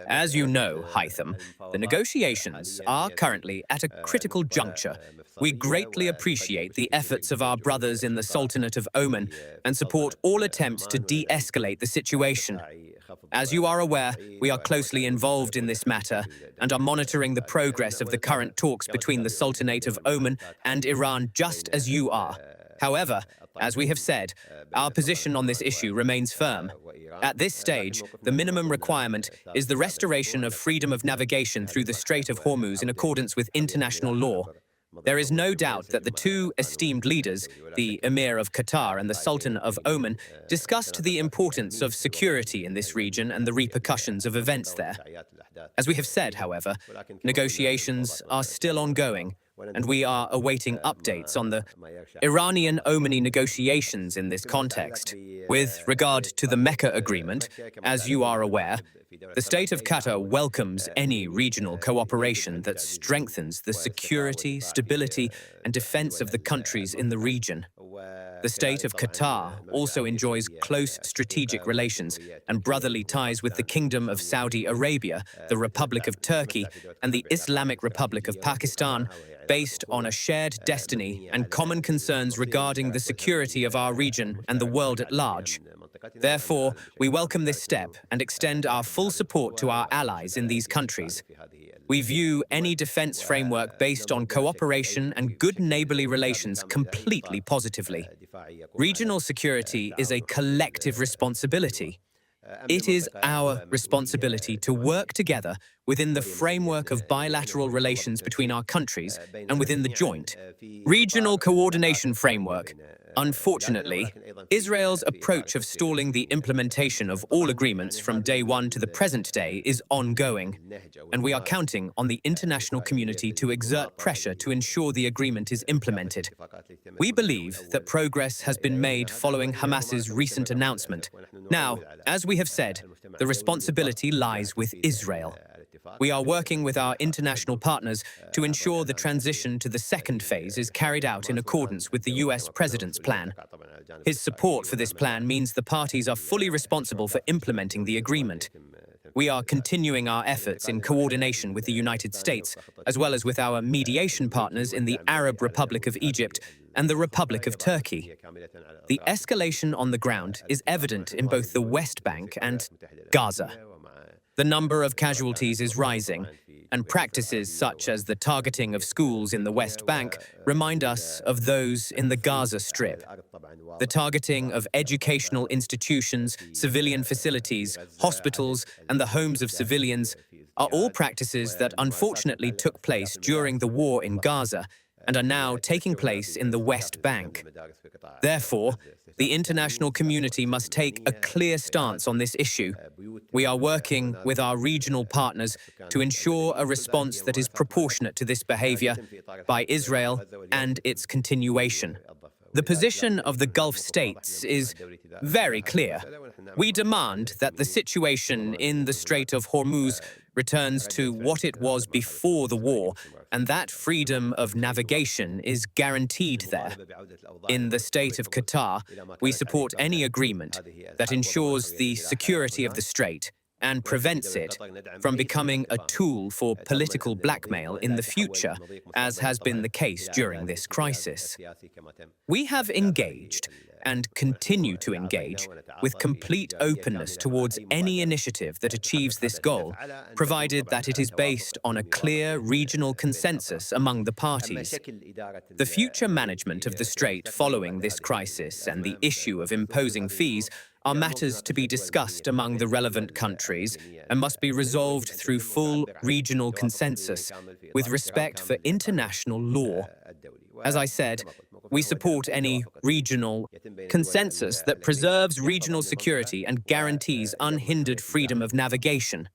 As you know, Hytham, the negotiations are currently at a critical juncture. We greatly appreciate the efforts of our brothers in the Sultanate of Oman and support all attempts to de-escalate the situation. As you are aware, we are closely involved in this matter and are monitoring the progress of the current talks between the Sultanate of Oman and Iran, just as you are. However, as we have said, our position on this issue remains firm. At this stage, the minimum requirement is the restoration of freedom of navigation through the Strait of Hormuz in accordance with international law. There is no doubt that the two esteemed leaders, the Emir of Qatar and the Sultan of Oman, discussed the importance of security in this region and the repercussions of events there. As we have said, however, negotiations are still ongoing, and we are awaiting updates on the Iranian-Omani negotiations in this context. With regard to the Mecca Agreement, as you are aware, the State of Qatar welcomes any regional cooperation that strengthens the security, stability, and defense of the countries in the region. The State of Qatar also enjoys close strategic relations and brotherly ties with the Kingdom of Saudi Arabia, the Republic of Turkey, and the Islamic Republic of Pakistan, based on a shared destiny and common concerns regarding the security of our region and the world at large. Therefore, we welcome this step and extend our full support to our allies in these countries. We view any defense framework based on cooperation and good neighborly relations completely positively. Regional security is a collective responsibility. It is our responsibility to work together within the framework of bilateral relations between our countries and within the joint regional coordination framework. Unfortunately, Israel's approach of stalling the implementation of all agreements from day one to the present day is ongoing, and we are counting on the international community to exert pressure to ensure the agreement is implemented. We believe that progress has been made following Hamas's recent announcement. Now, as we have said, the responsibility lies with Israel. We are working with our international partners to ensure the transition to the second phase is carried out in accordance with the US President's plan. His support for this plan means the parties are fully responsible for implementing the agreement. We are continuing our efforts in coordination with the United States, as well as with our mediation partners in the Arab Republic of Egypt and the Republic of Turkey. The escalation on the ground is evident in both the West Bank and Gaza. The number of casualties is rising, and practices such as the targeting of schools in the West Bank remind us of those in the Gaza Strip. The targeting of educational institutions, civilian facilities, hospitals, and the homes of civilians are all practices that unfortunately took place during the war in Gaza and are now taking place in the West Bank. Therefore, the international community must take a clear stance on this issue. We are working with our regional partners to ensure a response that is proportionate to this behavior by Israel and its continuation. The position of the Gulf states is very clear. We demand that the situation in the Strait of Hormuz returns to what it was before the war, and that freedom of navigation is guaranteed there. In the State of Qatar, we support any agreement that ensures the security of the strait and prevents it from becoming a tool for political blackmail in the future, as has been the case during this crisis. We have engaged and continue to engage with complete openness towards any initiative that achieves this goal, provided that it is based on a clear regional consensus among the parties. The future management of the strait following this crisis and the issue of imposing fees are matters to be discussed among the relevant countries and must be resolved through full regional consensus with respect for international law. As I said, we support any regional consensus that preserves regional security and guarantees unhindered freedom of navigation.